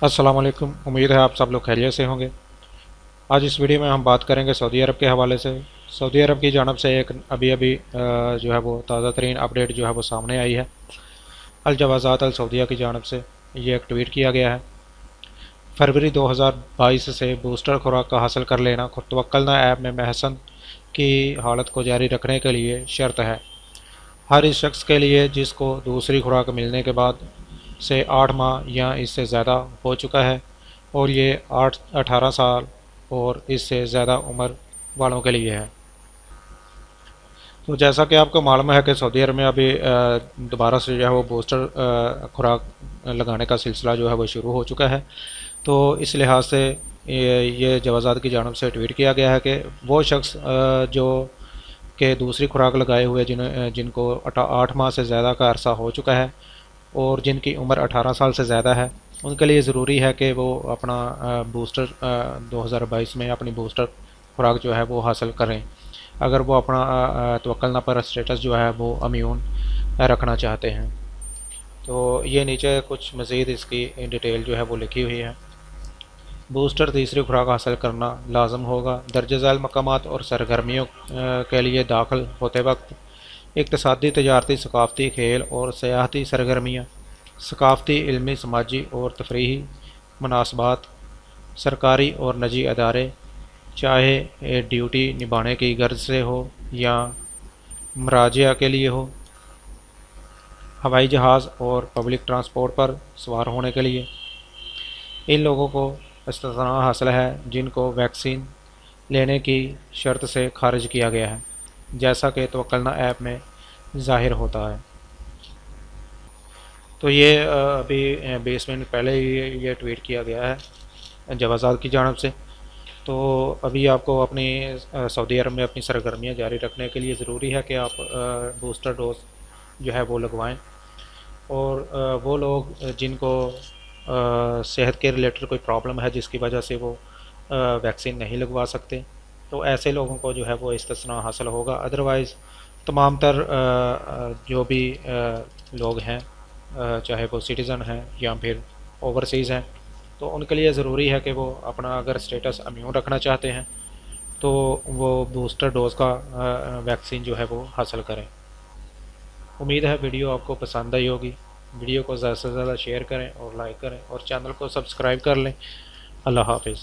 अस्सलाम वालेकुम। उम्मीद है आप सब लोग खैरियत से होंगे। आज इस वीडियो में हम बात करेंगे सऊदी अरब के हवाले से। सऊदी अरब की जानब से एक अभी अभी जो है वो ताज़ा तरीन अपडेट जो है वो सामने आई है। अल जवाज़ात अल सऊदिया की जानब से ये एक ट्वीट किया गया है। फरवरी 2022 से बूस्टर खुराक का हासिल कर लेना तवक्कलना ऐप में महसन की हालत को जारी रखने के लिए शर्त है। हर इस शख्स के लिए जिसको दूसरी खुराक मिलने के बाद से 8 माह या इससे ज़्यादा हो चुका है और ये 18 साल और इससे ज़्यादा उम्र वालों के लिए है। तो जैसा कि आपको मालूम है कि सऊदी अरब में अभी दोबारा से जो है वो बूस्टर खुराक लगाने का सिलसिला जो है वो शुरू हो चुका है। तो इस लिहाज से ये जवाज़ात की जानब से ट्वीट किया गया है कि वो शख्स जो कि दूसरी खुराक लगाए हुए जिनको 8 माह से ज़्यादा का अरसा हो चुका है और जिनकी उम्र 18 साल से ज़्यादा है, उनके लिए ज़रूरी है कि वो अपना बूस्टर 2022 में अपनी बूस्टर खुराक जो है वो हासिल करें, अगर वो अपना तवक्कलना पर स्टेटस जो है वो इम्यून रखना चाहते हैं। तो ये नीचे कुछ मज़ीद इसकी डिटेल जो है वो लिखी हुई है। बूस्टर तीसरी खुराक हासिल करना लाजम होगा। दर्ज झैल मकामात और सरगर्मियों के लिए दाखिल होते वक्त इक़्तिसादी, तजारती, सकाफ़ती, खेल और सयाहती सरगर्मियाँ, सकाफ़ती, इल्मी, समाजी और तफरीही मुनासबात, सरकारी और निजी अदारे, चाहे ड्यूटी निभाने की गर्ज से हो या मराजिया के लिए हो, हवाई जहाज़ और पब्लिक ट्रांसपोर्ट पर सवार होने के लिए, इन लोगों को इस्तिस्ना हासिल है जिनको वैक्सीन लेने की शर्त से खारिज किया गया है, जैसा कि तवक्कलना ऐप में ज़ाहिर होता है। तो ये अभी 20 मिनट पहले ही ये ट्वीट किया गया है जवाज़ात की जानब से। तो अभी आपको अपनी सऊदी अरब में अपनी सरगर्मियाँ जारी रखने के लिए ज़रूरी है कि आप बूस्टर डोज जो है वो लगवाएं। और वो लोग जिनको सेहत के रिलेटेड कोई प्रॉब्लम है जिसकी वजह से वो वैक्सीन नहीं लगवा सकते, तो ऐसे लोगों को जो है वो इस्तिस्ना हासिल होगा। अदरवाइज़ तमाम तर जो भी लोग हैं, चाहे वो सिटीज़न हैं या फिर ओवरसीज़ हैं, तो उनके लिए ज़रूरी है कि वो अपना अगर स्टेटस इम्यून रखना चाहते हैं तो वो बूस्टर डोज़ का वैक्सीन जो है वो हासिल करें। उम्मीद है वीडियो आपको पसंद आई होगी। वीडियो को ज़्यादा से ज़्यादा शेयर करें और लाइक करें और चैनल को सब्सक्राइब कर लें। अल्लाह हाफिज़।